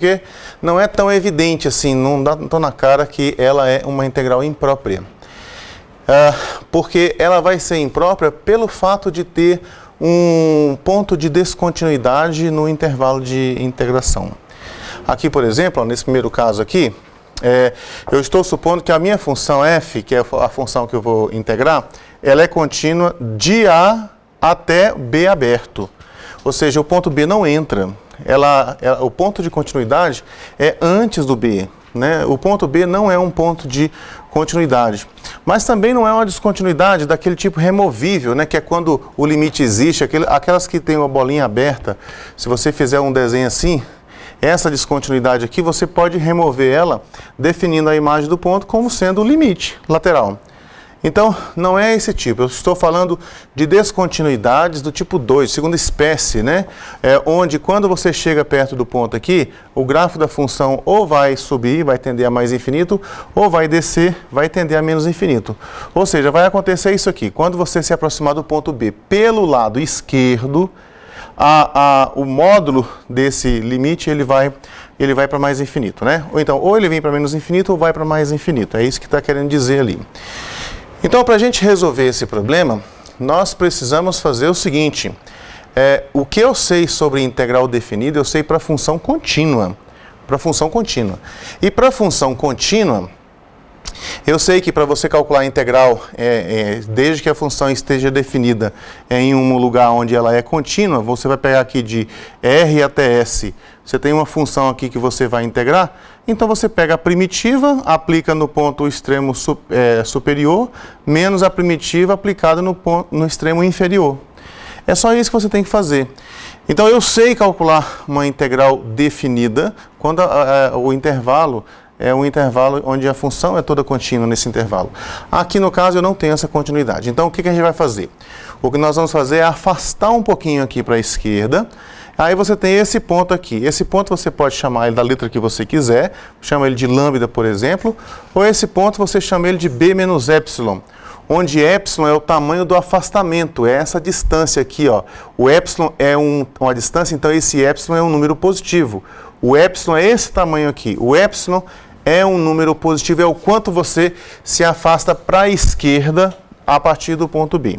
Porque não é tão evidente assim, não dá tão na cara que ela é uma integral imprópria. Porque ela vai ser imprópria pelo fato de ter um ponto de descontinuidade no intervalo de integração. Aqui, por exemplo, nesse primeiro caso aqui, eu estou supondo que a minha função f, que é a função que eu vou integrar, ela é contínua de A até B aberto. Ou seja, o ponto B não entra. O ponto de continuidade é antes do B, né? O ponto B não é um ponto de continuidade, mas também não é uma descontinuidade daquele tipo removível, né? Que é quando o limite existe, aquelas que tem uma bolinha aberta. Se você fizer um desenho assim, essa descontinuidade aqui, você pode remover ela definindo a imagem do ponto como sendo o limite lateral. Então, não é esse tipo. Eu estou falando de descontinuidades do tipo 2, segunda espécie, né? Onde, quando você chega perto do ponto aqui, o gráfico da função ou vai subir, vai tender a mais infinito, ou vai descer, vai tender a menos infinito. Ou seja, vai acontecer isso aqui. Quando você se aproximar do ponto B pelo lado esquerdo, o módulo desse limite ele vai para mais infinito, né? Ou então, ou ele vem para menos infinito ou vai para mais infinito. É isso que está querendo dizer ali. Então, para a gente resolver esse problema, nós precisamos fazer o seguinte. O que eu sei sobre integral definida, eu sei para a função contínua. E para a função contínua, eu sei que para você calcular a integral, desde que a função esteja definida em um lugar onde ela é contínua, você vai pegar aqui de R até S, você tem uma função aqui que você vai integrar, então você pega a primitiva, aplica no ponto extremo superior, menos a primitiva aplicada no extremo inferior. É só isso que você tem que fazer. Então eu sei calcular uma integral definida quando o intervalo é um intervalo onde a função é toda contínua nesse intervalo. Aqui no caso eu não tenho essa continuidade. Então o que a gente vai fazer? O que nós vamos fazer é afastar um pouquinho aqui para a esquerda. Aí você tem esse ponto aqui. Esse ponto você pode chamar ele da letra que você quiser. Chama ele de lambda, por exemplo. Ou esse ponto você chama ele de B menos epsilon. Onde epsilon é o tamanho do afastamento. É essa distância aqui, ó. O epsilon é uma distância, então esse epsilon é um número positivo. O epsilon é esse tamanho aqui. O epsilon é um número positivo, é o quanto você se afasta para a esquerda a partir do ponto B.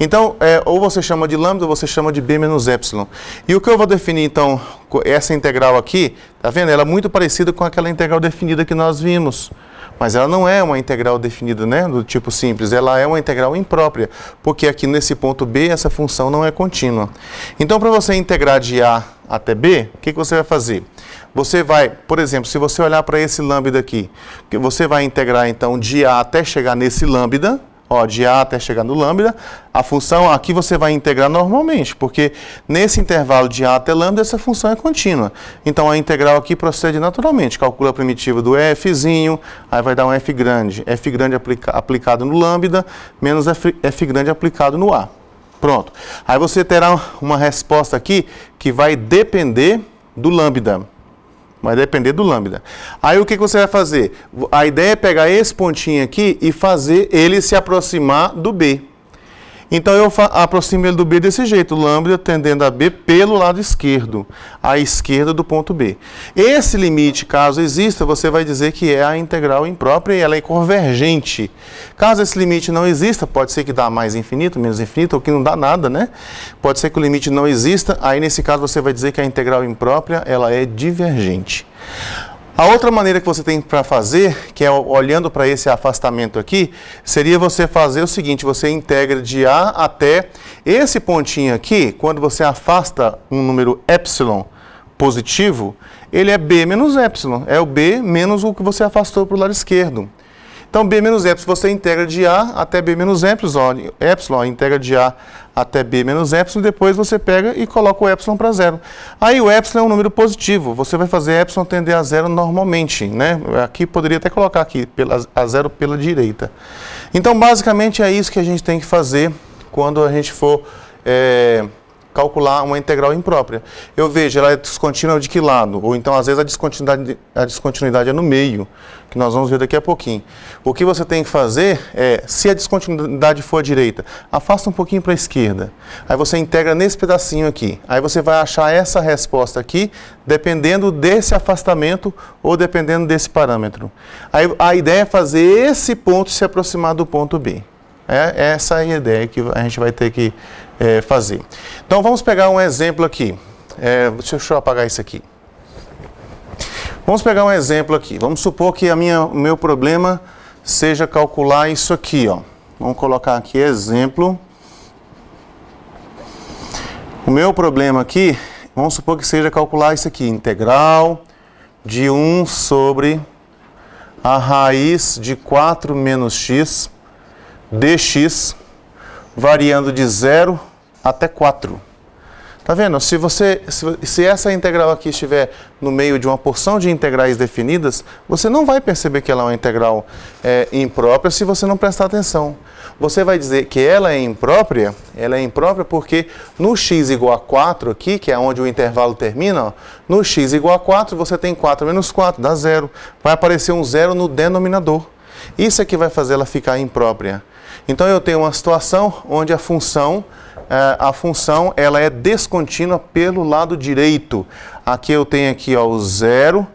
Então, ou você chama de lambda ou você chama de B menos epsilon. E o que eu vou definir, então, essa integral aqui, tá vendo? Ela é muito parecida com aquela integral definida que nós vimos. Mas ela não é uma integral definida, né, do tipo simples, ela é uma integral imprópria, porque aqui nesse ponto B essa função não é contínua. Então, para você integrar de A até B, o que você vai fazer? Você vai, por exemplo, se você olhar para esse lambda aqui, você vai integrar então de A até chegar nesse lambda, ó, de A até chegar no lambda, a função aqui você vai integrar normalmente, porque nesse intervalo de A até lambda essa função é contínua. Então a integral aqui procede naturalmente, calcula a primitiva do fzinho, aí vai dar um f grande aplicado no lambda, menos f grande aplicado no A. Pronto. Aí você terá uma resposta aqui que vai depender do lambda. Vai depender do lambda. Aí o que você vai fazer? A ideia é pegar esse pontinho aqui e fazer ele se aproximar do B. Então eu aproximo ele do B desse jeito, lambda tendendo a B pelo lado esquerdo, à esquerda do ponto B. Esse limite, caso exista, você vai dizer que é a integral imprópria e ela é convergente. Caso esse limite não exista, pode ser que dá mais infinito, menos infinito, ou que não dá nada, né? Pode ser que o limite não exista, aí nesse caso você vai dizer que a integral imprópria ela é divergente. A outra maneira que você tem para fazer, que é olhando para esse afastamento aqui, seria você fazer o seguinte, você integra de A até esse pontinho aqui, quando você afasta um número epsilon positivo, ele é B menos epsilon, é o B menos o que você afastou para o lado esquerdo. Então, B menos epsilon, você integra de A até B menos epsilon, integra de A até B menos epsilon, depois você pega e coloca o epsilon para zero. Aí o epsilon é um número positivo, você vai fazer epsilon tender a zero normalmente, né? Aqui poderia até colocar aqui, a zero pela direita. Então, basicamente é isso que a gente tem que fazer quando a gente for calcular uma integral imprópria. Eu vejo, ela é descontínua de que lado? Ou então, às vezes, a descontinuidade é no meio, que nós vamos ver daqui a pouquinho. O que você tem que fazer é, se a descontinuidade for à direita, afasta um pouquinho para a esquerda. Aí você integra nesse pedacinho aqui. Aí você vai achar essa resposta aqui, dependendo desse afastamento ou dependendo desse parâmetro. Aí a ideia é fazer esse ponto se aproximar do ponto B. Essa é a ideia que a gente vai ter que fazer. Então vamos pegar um exemplo aqui. Deixa eu apagar isso aqui. Vamos pegar um exemplo aqui. Vamos supor que o meu problema seja calcular isso aqui, ó. Vamos colocar aqui exemplo. O meu problema aqui, vamos supor que seja calcular isso aqui, integral de 1 sobre a raiz de 4 menos x dx, variando de 0 até 4. Tá vendo? Se essa integral aqui estiver no meio de uma porção de integrais definidas, você não vai perceber que ela é uma integral imprópria se você não prestar atenção. Você vai dizer que ela é imprópria porque no x igual a 4 aqui, que é onde o intervalo termina, ó, no x igual a 4 você tem 4 menos 4, dá 0. Vai aparecer um 0 no denominador. Isso é que vai fazer ela ficar imprópria. Então eu tenho uma situação onde a função ela é descontínua pelo lado direito. Aqui eu tenho aqui, ó, o 0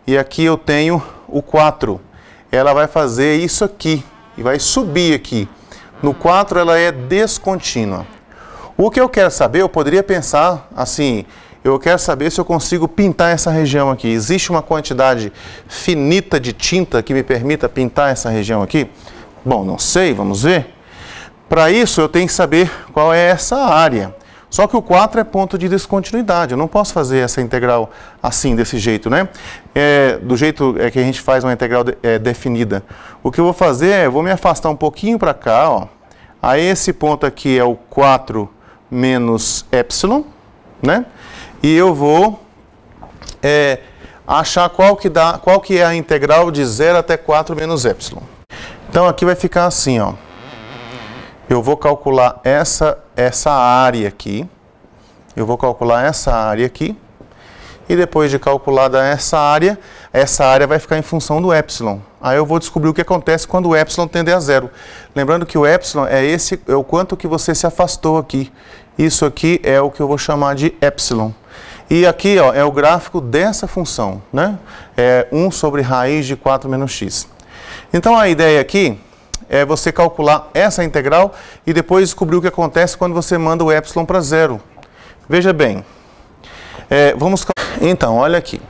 e aqui eu tenho o 4. Ela vai fazer isso aqui e vai subir aqui. No 4 ela é descontínua. O que eu quero saber, eu poderia pensar assim, eu quero saber se eu consigo pintar essa região aqui. Existe uma quantidade finita de tinta que me permita pintar essa região aqui? Bom, não sei, vamos ver. Para isso, eu tenho que saber qual é essa área. Só que o 4 é ponto de descontinuidade. Eu não posso fazer essa integral assim, desse jeito, né? Do jeito que a gente faz uma integral definida. O que eu vou fazer é, eu vou me afastar um pouquinho para cá, ó. Aí esse ponto aqui é o 4 menos epsilon, né? E eu vou achar qual que é a integral de 0 até 4 menos epsilon. Então aqui vai ficar assim, ó. Eu vou calcular essa área aqui. Eu vou calcular essa área aqui. E depois de calculada essa área vai ficar em função do epsilon. Aí eu vou descobrir o que acontece quando o epsilon tender a 0. Lembrando que o epsilon é o quanto que você se afastou aqui. Isso aqui é o que eu vou chamar de epsilon. E aqui, ó, é o gráfico dessa função, né? É 1 sobre raiz de 4 menos x. Então a ideia aqui é você calcular essa integral e depois descobrir o que acontece quando você manda o epsilon para 0. Veja bem, então, olha aqui.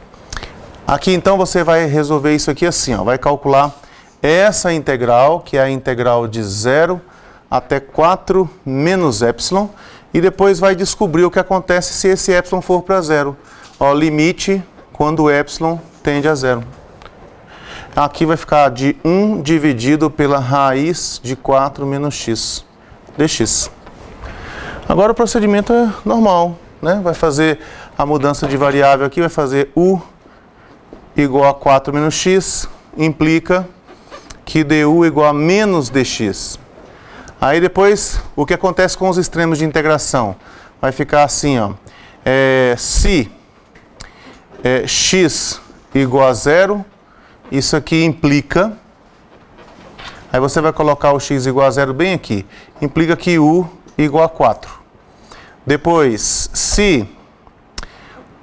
Aqui então você vai resolver isso aqui assim, ó, vai calcular essa integral, que é a integral de 0 até 4 menos epsilon, e depois vai descobrir o que acontece se esse epsilon for para 0. Ó, limite quando o epsilon tende a 0. Aqui vai ficar de 1 dividido pela raiz de 4 menos x dx. Agora o procedimento é normal, né? Vai fazer a mudança de variável aqui, vai fazer u igual a 4 menos x, implica que du igual a menos dx. Aí depois, o que acontece com os extremos de integração? Vai ficar assim, ó. Se x igual a 0, isso aqui implica, aí você vai colocar o x igual a 0 bem aqui, implica que u igual a 4. Depois, se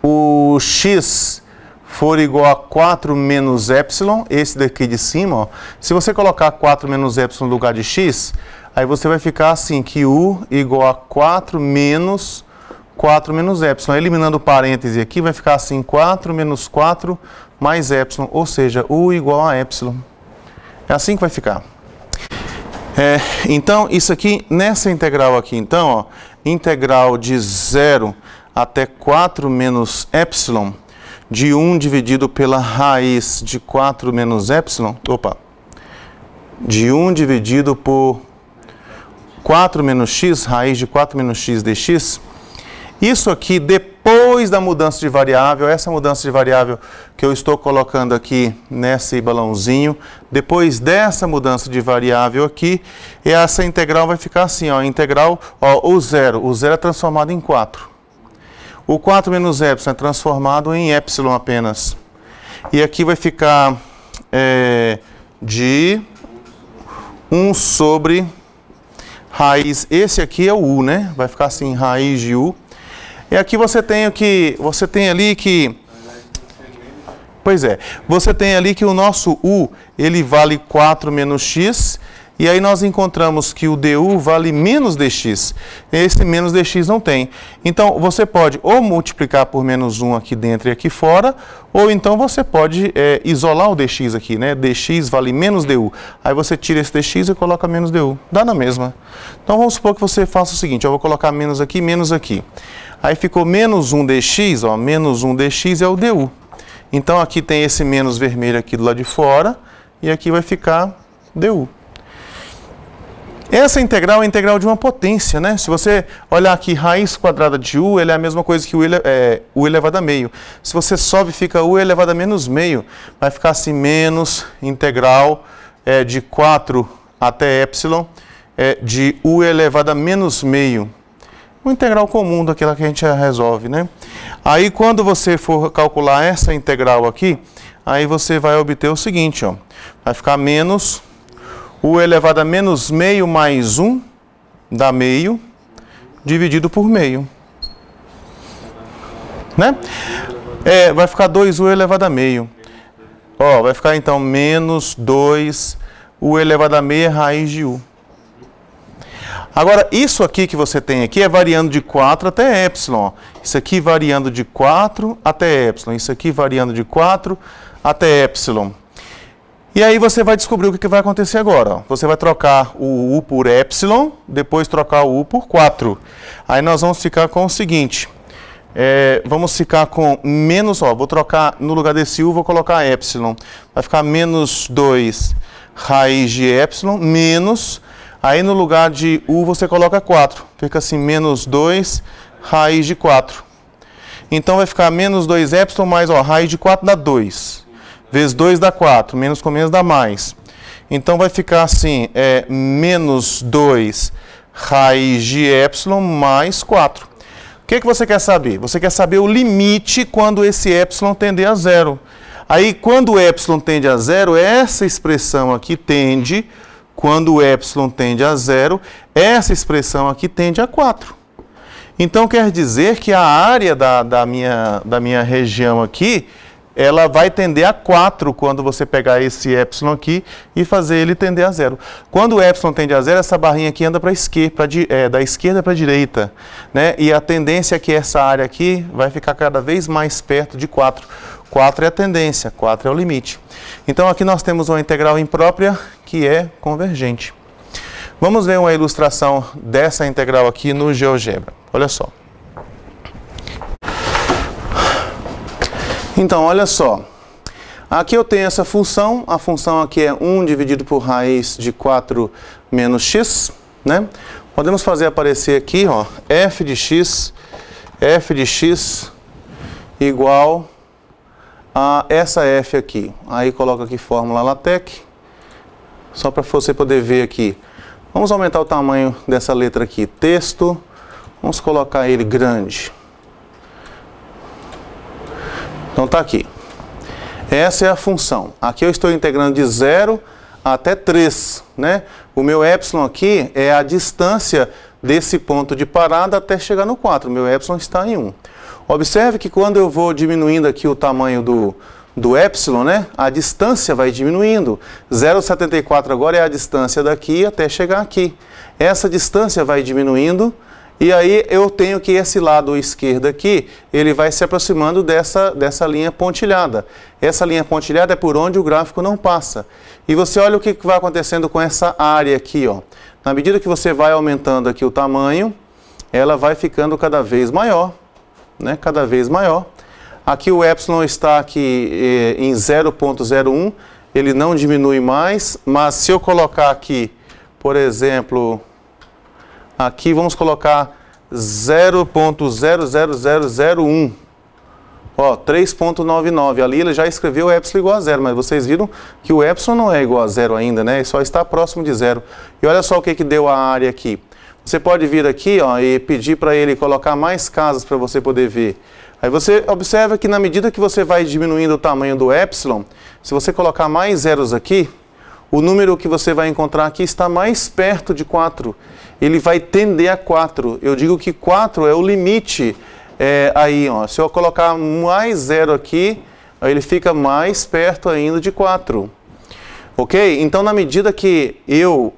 o x for igual a 4 menos epsilon, esse daqui de cima, ó, se você colocar 4 menos epsilon no lugar de x, aí você vai ficar assim, que u igual a 4 menos epsilon. Eliminando o parêntese aqui, vai ficar assim, 4 menos 4 mais epsilon, ou seja, u igual a epsilon. É assim que vai ficar. Então, isso aqui, nessa integral aqui, então, ó, integral de 0 até 4 menos epsilon, de 1 dividido pela raiz de 4 menos epsilon, de 1 dividido por 4 menos x, raiz de 4 menos x dx, isso aqui, Depois da mudança de variável, essa mudança de variável que eu estou colocando aqui nesse balãozinho, depois dessa mudança de variável aqui, essa integral vai ficar assim, ó, integral, ó, o zero é transformado em 4. O 4 menos epsilon é transformado em epsilon apenas. E aqui vai ficar de 1 sobre raiz, esse aqui é o u, né? Vai ficar assim, raiz de u. E aqui você tem ali que, pois é, você tem ali que o nosso u, ele vale 4 menos x, e aí nós encontramos que o du vale menos dx. Esse menos dx não tem. Então, você pode ou multiplicar por menos 1 aqui dentro e aqui fora, ou então você pode isolar o dx aqui, né? Dx vale menos du. Aí você tira esse dx e coloca menos du. Dá na mesma. Então, vamos supor que você faça o seguinte, eu vou colocar menos aqui, menos aqui. Aí ficou menos 1 dx, ó, menos 1 dx é o du. Então, aqui tem esse menos vermelho aqui do lado de fora, e aqui vai ficar du. Essa integral é a integral de uma potência, né? Se você olhar aqui, raiz quadrada de u, ele é a mesma coisa que u elevado a meio. Se você sobe, fica u elevado a menos meio. Vai ficar assim, menos integral de 4 até epsilon de u elevado a menos meio. Uma integral comum daquela que a gente resolve, né? Aí, quando você for calcular essa integral aqui, aí você vai obter o seguinte, ó. Vai ficar menos u elevado a menos meio mais 1 dá meio, dividido por meio. Né? Vai ficar 2u elevado a meio. Ó, vai ficar então menos 2u elevado a meio é raiz de u. Agora, isso aqui que você tem aqui é variando de 4 até epsilon. Ó. Isso aqui variando de 4 até epsilon. Isso aqui variando de 4 até epsilon. E aí você vai descobrir o que vai acontecer agora. Ó. Você vai trocar o u por epsilon, depois trocar o u por 4. Aí nós vamos ficar com o seguinte. Vamos ficar com menos, ó, vou trocar, no lugar desse u, vou colocar epsilon. Vai ficar menos 2 raiz de epsilon, menos, aí no lugar de u você coloca 4. Fica assim, menos 2 raiz de 4. Então vai ficar menos 2 epsilon mais, ó, raiz de 4 dá 2. Vezes 2 dá 4, menos com menos dá mais. Então vai ficar assim, menos 2 raiz de epsilon mais 4. O que você quer saber? Você quer saber o limite quando esse epsilon tender a zero. Aí, quando o epsilon tende a zero, essa expressão aqui tende, quando o epsilon tende a zero, essa expressão aqui tende a 4. Então, quer dizer que a área da minha região aqui, ela vai tender a 4 quando você pegar esse epsilon aqui e fazer ele tender a zero. Quando o epsilon tende a zero, essa barrinha aqui anda para a esquerda, da esquerda para a direita, né? E a tendência é que essa área aqui vai ficar cada vez mais perto de 4. 4 é a tendência, 4 é o limite. Então aqui nós temos uma integral imprópria que é convergente. Vamos ver uma ilustração dessa integral aqui no GeoGebra. Olha só. Então, olha só, aqui eu tenho essa função, a função aqui é 1 dividido por raiz de 4 menos x, né? Podemos fazer aparecer aqui, ó, f de x igual a essa f aqui. Aí coloca aqui fórmula LaTeX, só para você poder ver aqui. Vamos aumentar o tamanho dessa letra aqui, texto, vamos colocar ele grande. Então está aqui. Essa é a função. Aqui eu estou integrando de 0 até 3, né? O meu epsilon aqui é a distância desse ponto de parada até chegar no 4. O meu epsilon está em 1. Observe que quando eu vou diminuindo aqui o tamanho do epsilon, né? A distância vai diminuindo. 0,74 agora é a distância daqui até chegar aqui. Essa distância vai diminuindo. E aí eu tenho que esse lado esquerdo aqui, ele vai se aproximando dessa linha pontilhada. Essa linha pontilhada é por onde o gráfico não passa. E você olha o que vai acontecendo com essa área aqui, ó. Na medida que você vai aumentando aqui o tamanho, ela vai ficando cada vez maior, né? Cada vez maior. Aqui o epsilon está aqui em 0,01, ele não diminui mais, mas se eu colocar aqui, por exemplo, aqui vamos colocar 0.00001. Ó, 3.99. Ali ele já escreveu epsilon igual a zero, mas vocês viram que o epsilon não é igual a zero ainda, né? Ele só está próximo de zero. E olha só o que deu a área aqui. Você pode vir aqui, ó, e pedir para ele colocar mais casas para você poder ver. Aí você observa que na medida que você vai diminuindo o tamanho do epsilon, se você colocar mais zeros aqui, o número que você vai encontrar aqui está mais perto de 4. Ele vai tender a 4. Eu digo que 4 é o limite aí, ó. Se eu colocar mais zero aqui, ele fica mais perto ainda de 4. Ok? Então, na medida que eu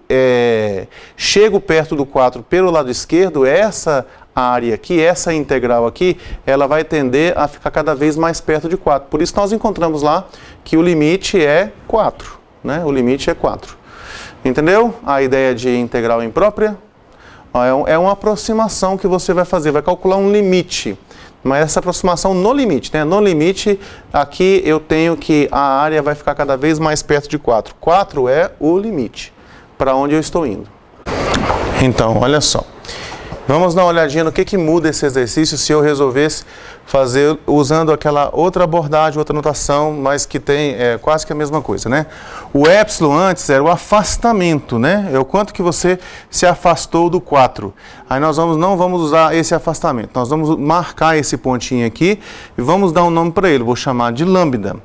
chego perto do 4 pelo lado esquerdo, essa área aqui, essa integral aqui, ela vai tender a ficar cada vez mais perto de 4. Por isso, nós encontramos lá que o limite é 4. Né? O limite é 4. Entendeu? A ideia de integral imprópria é uma aproximação que você vai fazer, vai calcular um limite. Mas essa aproximação no limite, né? No limite, aqui eu tenho que a área vai ficar cada vez mais perto de 4. 4 é o limite para onde eu estou indo. Então, olha só. Vamos dar uma olhadinha no que muda esse exercício se eu resolvesse fazer usando aquela outra abordagem, outra notação, mas que tem quase que a mesma coisa, né? O epsilon antes era o afastamento, né? É o quanto que você se afastou do 4. Aí nós não vamos usar esse afastamento, nós vamos marcar esse pontinho aqui e vamos dar um nome para ele, vou chamar de lambda.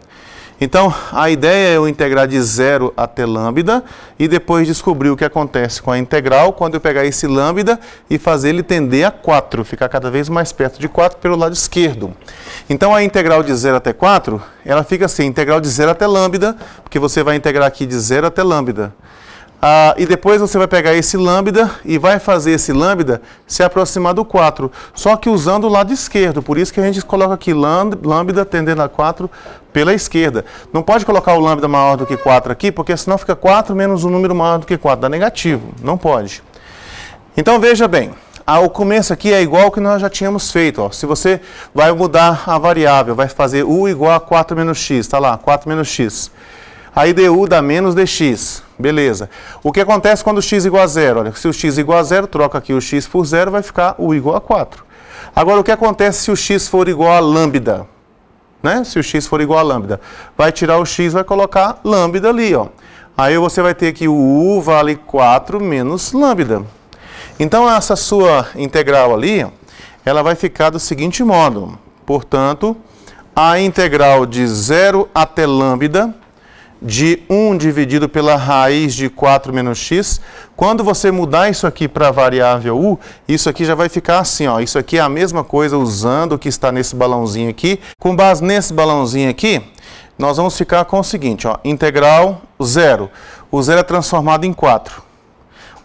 Então, a ideia é eu integrar de 0 até lambda e depois descobrir o que acontece com a integral quando eu pegar esse lambda e fazer ele tender a 4, ficar cada vez mais perto de 4 pelo lado esquerdo. Então, a integral de 0 até 4, ela fica assim, integral de 0 até lambda, porque você vai integrar aqui de 0 até lambda. E depois você vai pegar esse lambda e vai fazer esse lambda se aproximar do 4, só que usando o lado esquerdo, por isso que a gente coloca aqui lambda tendendo a 4 pela esquerda. Não pode colocar o lambda maior do que 4 aqui, porque senão fica 4 menos um número maior do que 4, dá negativo, não pode. Então veja bem, o começo aqui é igual ao que nós já tínhamos feito. Ó. Se você vai mudar a variável, vai fazer u igual a 4 menos x, está lá, 4 menos x. Aí du dá menos dx, beleza. O que acontece quando o x igual a 0? Olha, se o x igual a 0, troca aqui o x por 0, vai ficar u igual a 4. Agora, o que acontece se o x for igual a lambda? Né? Se o x for igual a lambda, vai tirar o x, vai colocar lambda ali, ó. Aí você vai ter que o u vale 4 menos lambda. Então, essa sua integral ali, ela vai ficar do seguinte modo. Portanto, a integral de 0 até lambda de 1 dividido pela raiz de 4 menos x, quando você mudar isso aqui para a variável u, isso aqui já vai ficar assim, ó. Isso aqui é a mesma coisa usando o que está nesse balãozinho aqui. Com base nesse balãozinho aqui, nós vamos ficar com o seguinte, ó, integral 0. O 0 é transformado em 4.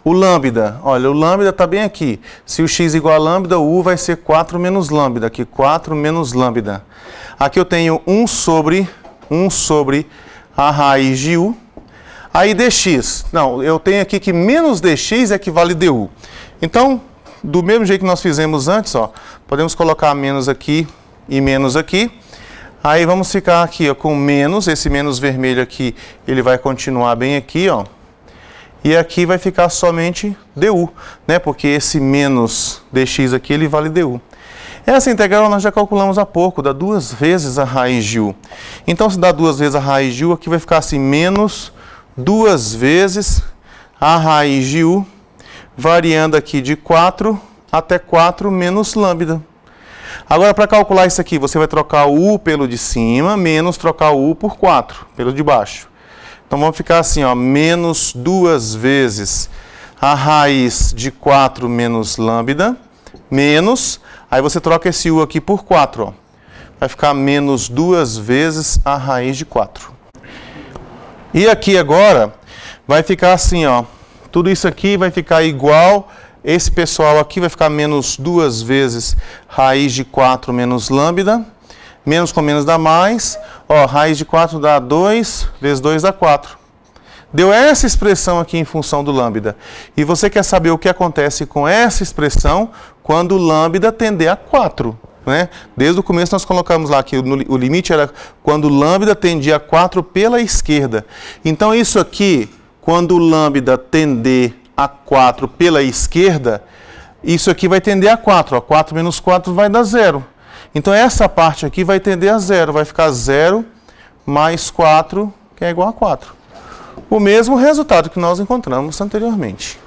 O lambda, olha, o lambda está bem aqui. Se o x igual a lambda, o u vai ser 4 menos lambda, aqui 4 menos lambda. Aqui eu tenho 1 sobre a raiz de u, aí dx, não, eu tenho aqui que menos dx equivale a du. Então, do mesmo jeito que nós fizemos antes, ó, podemos colocar menos aqui e menos aqui. Aí vamos ficar aqui ó, com menos, esse menos vermelho aqui, ele vai continuar bem aqui, ó. E aqui vai ficar somente du, né, porque esse menos dx aqui, ele vale du. Essa integral nós já calculamos há pouco, dá 2 vezes a raiz de u. Então, se dá 2 vezes a raiz de u, aqui vai ficar assim, menos 2 vezes a raiz de u, variando aqui de 4 até 4 menos lambda. Agora, para calcular isso aqui, você vai trocar o u pelo de cima, menos trocar o u por 4, pelo de baixo. Então, vamos ficar assim, ó, menos 2 vezes a raiz de 4 menos lambda, menos... Aí você troca esse u aqui por 4, ó. Vai ficar menos 2 vezes a raiz de 4. E aqui agora vai ficar assim, ó. Tudo isso aqui vai ficar igual. Esse pessoal aqui vai ficar menos 2 vezes raiz de 4 menos lambda. Menos com menos dá mais. Ó, raiz de 4 dá 2, vezes 2 dá 4. Deu essa expressão aqui em função do lambda. E você quer saber o que acontece com essa expressão quando o lambda tender a 4. Né? Desde o começo nós colocamos lá que o limite era quando o lambda tendia a 4 pela esquerda. Então isso aqui, quando o lambda tender a 4 pela esquerda, isso aqui vai tender a 4. Ó. 4 menos 4 vai dar 0. Então, essa parte aqui vai tender a 0. Vai ficar 0 mais 4, que é igual a 4. O mesmo resultado que nós encontramos anteriormente.